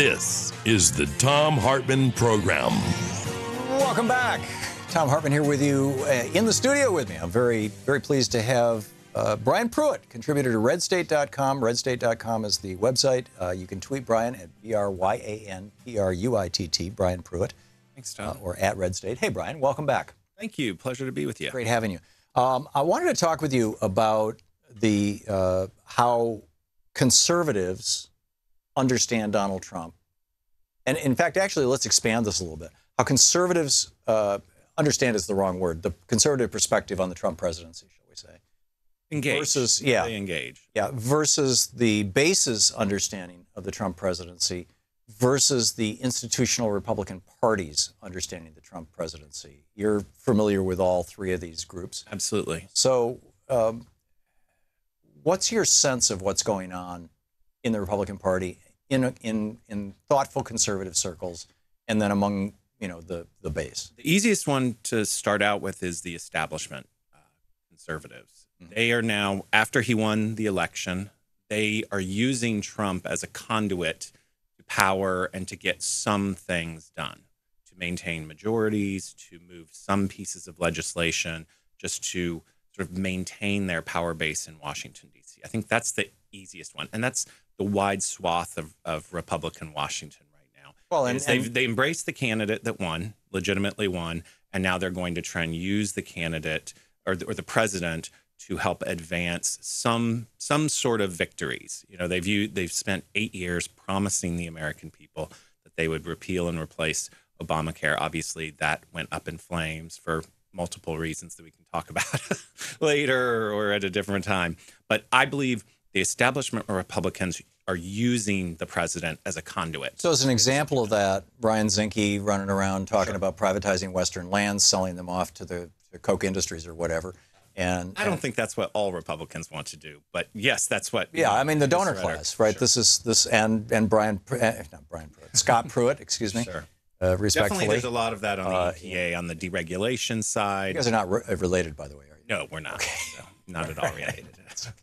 This is the Thom Hartmann Program. Welcome back. Thom Hartmann here with you in the studio with me. I'm very, very pleased to have Bryan Pruitt, contributor to redstate.com. Redstate.com is the website. You can tweet Bryan at BRYAN Bryan Pruitt. Thanks, Tom. Or at Redstate. Hey, Bryan, welcome back. Thank you. Pleasure to be with you. Great having you. I wanted to talk with you about the how conservatives understand Donald Trump. And in fact, actually, let's expand this a little bit. How conservatives understand is the wrong word. The conservative perspective on the Trump presidency, shall we say. Engage. Versus, They engage. Yeah, versus the base's understanding of the Trump presidency versus the institutional Republican Party's understanding of the Trump presidency. You're familiar with all three of these groups. Absolutely. So what's your sense of what's going on in the Republican Party in thoughtful conservative circles and then among, you know, the base? The easiest one to start out with is the establishment conservatives. Mm-hmm. They are now, after he won the election, they are using Trump as a conduit to power and to get some things done, to maintain majorities, to move some pieces of legislation, just to sort of maintain their power base in Washington, D.C. I think that's the easiest one. And that's the wide swath of Republican Washington right now. Well, they embraced the candidate that won, legitimately won, and now they're going to try and use the candidate or the president to help advance some sort of victories. You know, they've spent 8 years promising the American people that they would repeal and replace Obamacare. Obviously, that went up in flames for multiple reasons that we can talk about later or at a different time. But I believe the establishment Republicans are using the president as a conduit. So as an example of that, Brian Zinke running around talking about privatizing Western lands, selling them off to the Koch Industries or whatever. And I don't think that's what all Republicans want to do, but yes, that's what. Yeah, I mean the donor class, right? Sure. This and not Bryan Pruitt, Scott Pruitt, excuse me. Sure. Respectfully, definitely, there's a lot of that on the EPA, on the deregulation side. You guys are not related, by the way, are you? No, we're not. Okay. No, not at all related.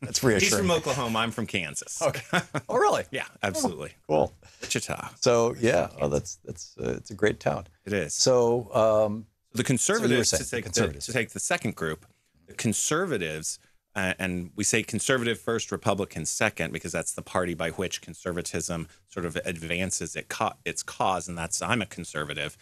That's reassuring. He's from Oklahoma. I'm from Kansas. Okay. Oh, really? Yeah, absolutely. Cool. Wichita. So yeah, that's it's a great town. It is. So the conservatives, so to take the second group, the conservatives, and we say conservative first, Republican second, because that's the party by which conservatism sort of advances its cause, and that's I'm a conservative.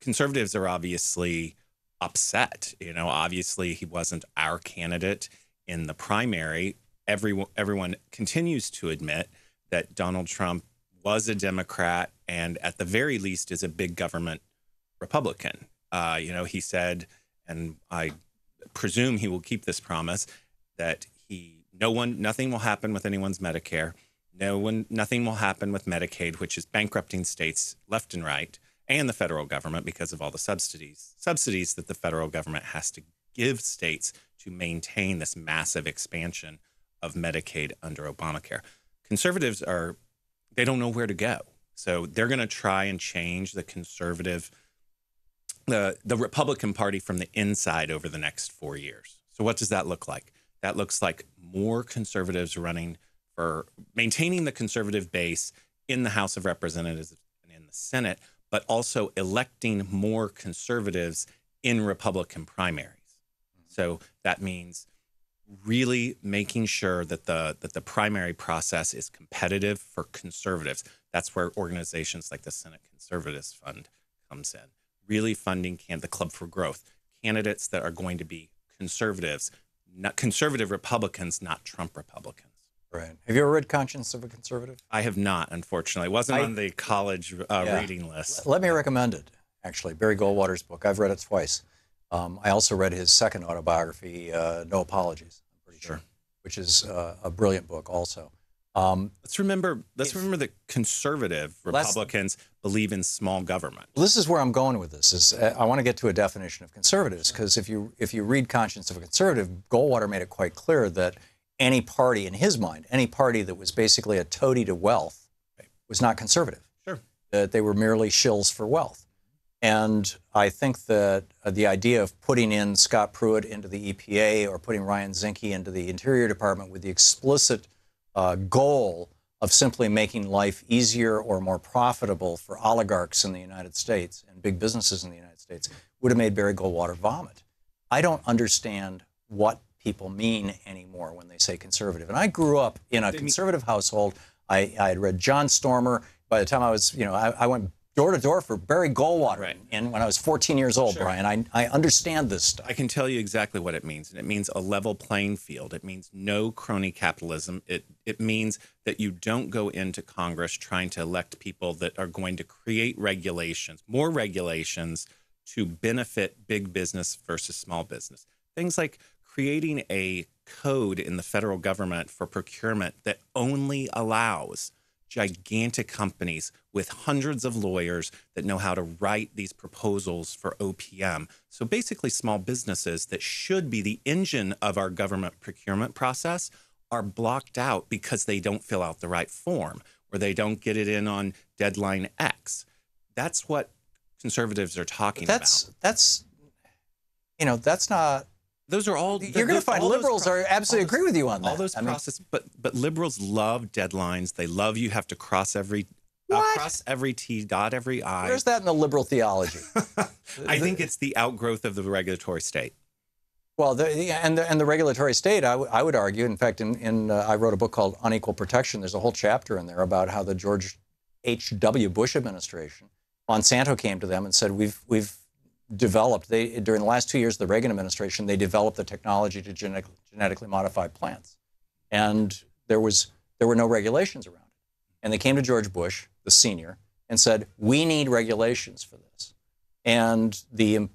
Conservatives are obviously upset. You know, obviously he wasn't our candidate in the primary. Everyone continues to admit that Donald Trump was a Democrat and at the very least is a big government Republican. You know, he said, and I presume he will keep this promise, that nothing will happen with anyone's Medicare. Nothing will happen with Medicaid, which is bankrupting states left and right, and the federal government because of all the subsidies that the federal government has to give states to maintain this massive expansion of Medicaid under Obamacare. Conservatives they don't know where to go. So they're going to try and change the Republican Party from the inside over the next 4 years. So what does that look like? That looks like more conservatives running for maintaining the conservative base in the House of Representatives and in the Senate, but also electing more conservatives in Republican primaries. So that means really making sure that the primary process is competitive for conservatives. That's where organizations like the Senate Conservatives Fund comes in. Really funding the Club for Growth, candidates that are going to be conservatives, not conservative Republicans, not Trump Republicans. Right. Have you ever read Conscience of a Conservative? I have not, unfortunately. It wasn't on the college reading list. Let me recommend it, actually. Barry Goldwater's book. I've read it twice. I also read his second autobiography, No Apologies, I'm pretty sure, which is a brilliant book also. Let's remember that conservative Republicans believe in small government. This is where I'm going with this. I want to get to a definition of conservatives, because if you read Conscience of a Conservative, Goldwater made it quite clear that any party, in his mind, any party that was basically a toady to wealth was not conservative. Sure. That they were merely shills for wealth. And I think that the idea of putting in Scott Pruitt into the EPA or putting Ryan Zinke into the Interior Department with the explicit goal of simply making life easier or more profitable for oligarchs in the United States and big businesses in the United States would have made Barry Goldwater vomit. I don't understand what people mean anymore when they say conservative. And I grew up in a conservative household. I had read John Stormer. By the time I was, I went door to door for Barry Goldwater. Right. And when I was 14 years old, sure. Brian, I understand this stuff. I can tell you exactly what it means. And it means a level playing field. It means no crony capitalism. It means that you don't go into Congress trying to elect people that are going to create regulations, more regulations to benefit big business versus small business. Things like creating a code in the federal government for procurement that only allows gigantic companies with hundreds of lawyers that know how to write these proposals for OPM. So basically small businesses that should be the engine of our government procurement process are blocked out because they don't fill out the right form or they don't get it in on deadline X. That's what conservatives are talking about. That's not... Those are all... You're going to find liberals are absolutely agree with you on that. All those processes, but liberals love deadlines. They love you have to cross every T, dot every I. Where's that in the liberal theology? I think it's the outgrowth of the regulatory state. Well, the regulatory state, I would argue. In fact, I wrote a book called Unequal Protection. There's a whole chapter in there about how the George H.W. Bush administration, Monsanto came to them and said, we've developed, during the last 2 years of the Reagan administration, they developed the technology to genetically modify plants. And there were no regulations around it. And they came to George Bush, the senior, and said, we need regulations for this. And the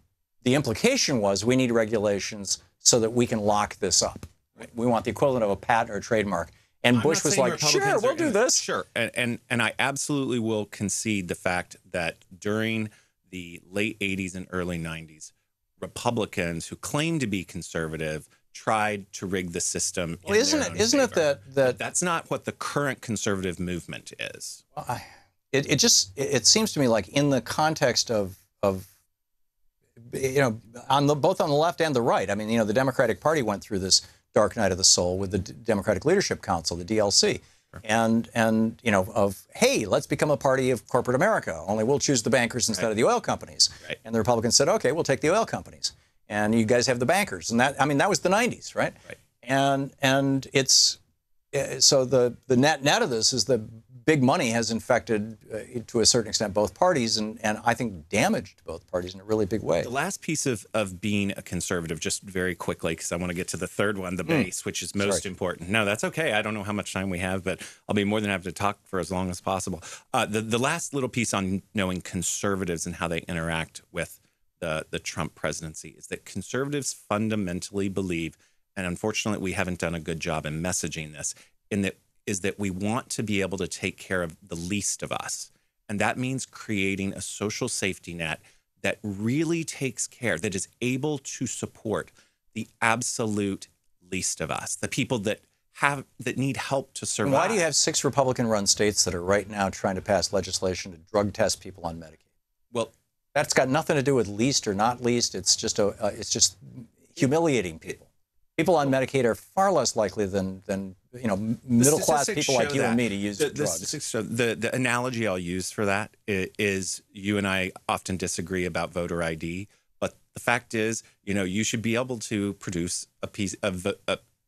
implication was we need regulations so that we can lock this up. Right. We want the equivalent of a patent or a trademark. And Bush was like, sure, we'll do this. Sure. And I absolutely will concede the fact that during the late 80s and early 90s, Republicans who claimed to be conservative tried to rig the system. Well, isn't it that that's not what the current conservative movement is? Well, it seems to me like in the context of both on the left and the right. I mean, the Democratic Party went through this dark night of the soul with the Democratic Leadership Council, the DLC. And hey, let's become a party of corporate America, only we'll choose the bankers instead of the oil companies. Right. And the Republicans said, okay, we'll take the oil companies. And you guys have the bankers. And that was the 90s, right? And it's, so the net of this is that big money has infected, to a certain extent, both parties, and I think damaged both parties in a really big way. The last piece of being a conservative, just very quickly, because I want to get to the third one, the base, which is most important. No, that's okay. I don't know how much time we have, but I'll be more than happy to talk for as long as possible. The last little piece on knowing conservatives and how they interact with the Trump presidency is that conservatives fundamentally believe, and unfortunately we haven't done a good job in messaging this, is that we want to be able to take care of the least of us. And that means creating a social safety net that really takes care, that is able to support the absolute least of us, the people that need help to survive. And why do you have 6 Republican-run states that are right now trying to pass legislation to drug test people on Medicaid? Well, that's got nothing to do with least or not least. It's just humiliating people. People on Medicaid are far less likely than middle-class people like you and me to use drugs. The analogy I'll use for that is you and I often disagree about voter ID, but the fact is, you should be able to produce a piece of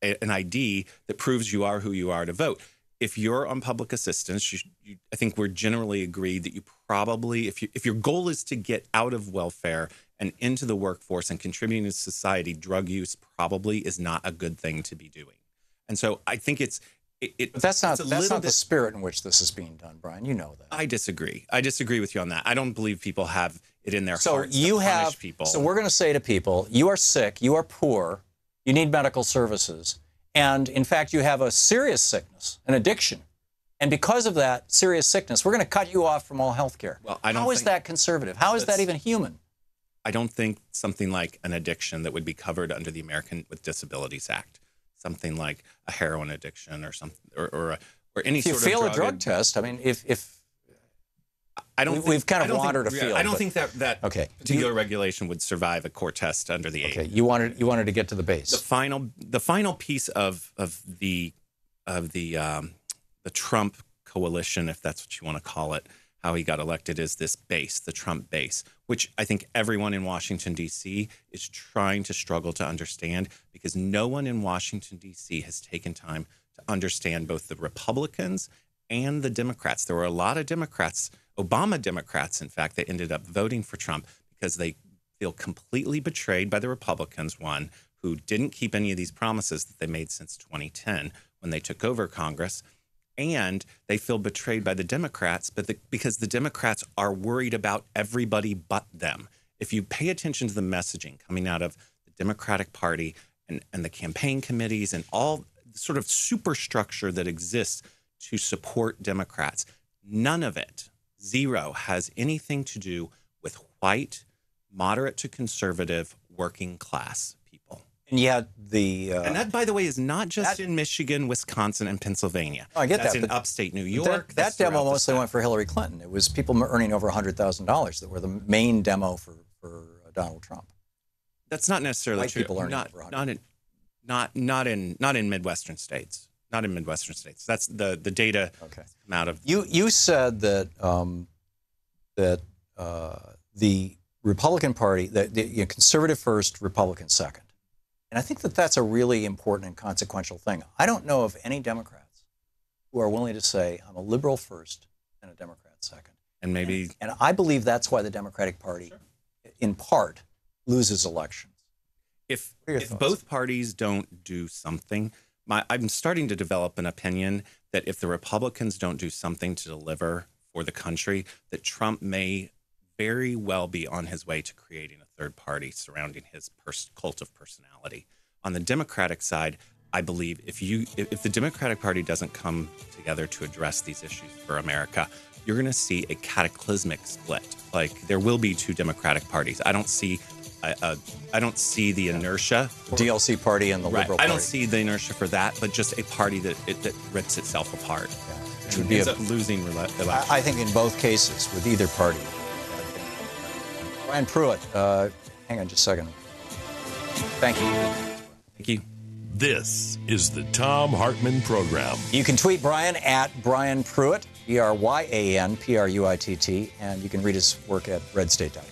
an ID that proves you are who you are to vote. If you're on public assistance, I think we're generally agreed that you probably, if your goal is to get out of welfare and into the workforce and contributing to society, drug use probably is not a good thing to be doing. And so I think but that's not the spirit in which this is being done, Brian. You know that. I disagree. I disagree with you on that. I don't believe people have it in their hearts to punish people. So we're going to say to people, you are sick, you are poor, you need medical services, and in fact you have a serious sickness, an addiction. And because of that serious sickness, we're going to cut you off from all health care. Well, how is that conservative? How is that even human? I don't think something like an addiction that would be covered under the American with Disabilities Act, something like a heroin addiction or something, or any sort of If you fail a drug test, I mean, we've kind of wandered afield. I don't think that particular regulation would survive a court test under the Okay, you wanted to get to the base. The final piece of the the Trump coalition, if that's what you want to call it, how he got elected, is this base, the Trump base, which I think everyone in Washington, D.C. is trying to struggle to understand, because no one in Washington, D.C. has taken time to understand both the Republicans and the Democrats. There were a lot of Democrats, Obama Democrats, in fact, that ended up voting for Trump because they feel completely betrayed by the Republicans, one, who didn't keep any of these promises that they made since 2010 when they took over Congress. And they feel betrayed by the Democrats, because the Democrats are worried about everybody but them. If you pay attention to the messaging coming out of the Democratic Party and the campaign committees and all the sort of superstructure that exists to support Democrats, none of it, zero, has anything to do with white, moderate to conservative, working class people. And yet and that, by the way, is not just in Michigan, Wisconsin, and Pennsylvania. I get that's that. in upstate New York. That demo mostly went for Hillary Clinton. It was people earning over $100,000 that were the main demo for Donald Trump. That's not necessarily White true. people earning over Not in Midwestern states. Not in Midwestern states. That's the data come out of. You said that the Republican Party, the conservative first, Republican second. And I think that that's a really important and consequential thing. I don't know of any Democrats who are willing to say, I'm a liberal first and a Democrat second. And maybe. And I believe that's why the Democratic Party, in part, loses elections. If both parties don't do something, I'm starting to develop an opinion that if the Republicans don't do something to deliver for the country, that Trump may very well be on his way to creating a third party surrounding his cult of personality. On the Democratic side, I believe if the Democratic Party doesn't come together to address these issues for America, you're going to see a cataclysmic split. Like, there will be two Democratic parties. I don't see the inertia. DLC party and the Liberal Party. I don't see the inertia for that, but just a party that rips itself apart. Yeah. It would be a losing election. I think in both cases, with either party. Bryan Pruitt, hang on just a second. Thank you. Thank you. This is the Thom Hartmann Program. You can tweet Bryan at Bryan Pruitt, BryanPruitt, and you can read his work at redstate.com.